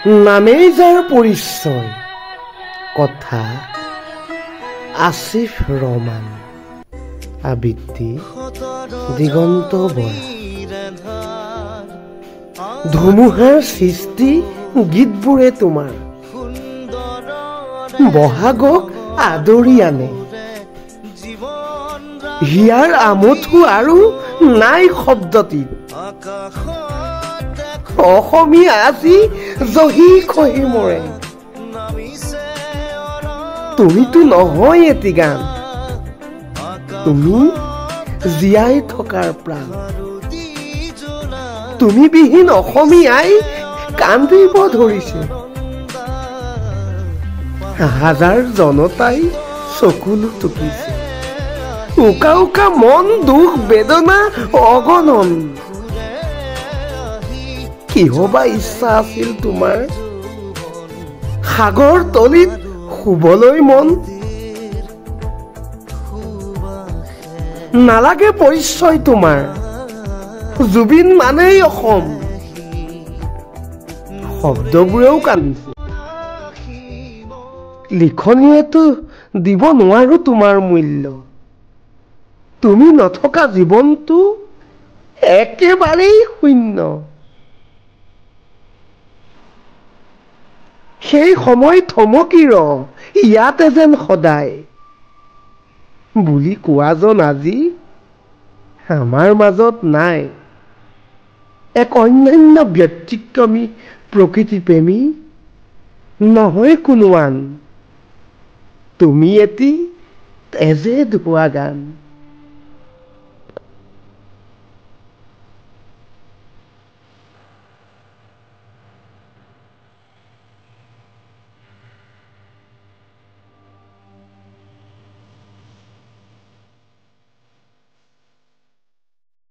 নামেই যাৰ পৰিচয় কথা আসিফ ৰহমান আবৃত্তি দিগন্ত বৰা ধুমুহাৰ সৃষ্টি গীতবোৰে তোমাৰ বহাগক আদৰি আনে হিয়াৰ আমঠু আৰু নাই শব্দটিত অসমীয়া আজি জহি খহি মৰে তুমিতো নহয় এটি গান তুমি জীয়াই থকাৰ প্ৰাণ তুমি বিহীন অসমীয়াই কান্দিব ধৰিছে হাজাৰ জনতাই চকুলো টুকিছে উকা উকা মন দুখ বেদনা অগণন কিহবা ইচ্ছা আছিল তোমাৰ সাগৰ তলিত শুবলৈ মন নালাগে পৰিচয় তোমাৰ জুবিন মানেই অসম শব্দবোৰেও কান্দিছে লিখনিয়েতো দিব নোৱাৰো তোমাৰ মূল্য তুমি নথকা জীৱনটো একেবাৰেই শূন্য সেই সময় থমকি ৰ ইয়াতে যেন সদায় বুলি কোৱাজন আজি আমাৰ মাজত নাই এক অন্যান্য ব্যতিক্ৰমী প্ৰকৃতি প্ৰেমী নহয় কোনো আন তুমি এটি তেজে ধোৱা গান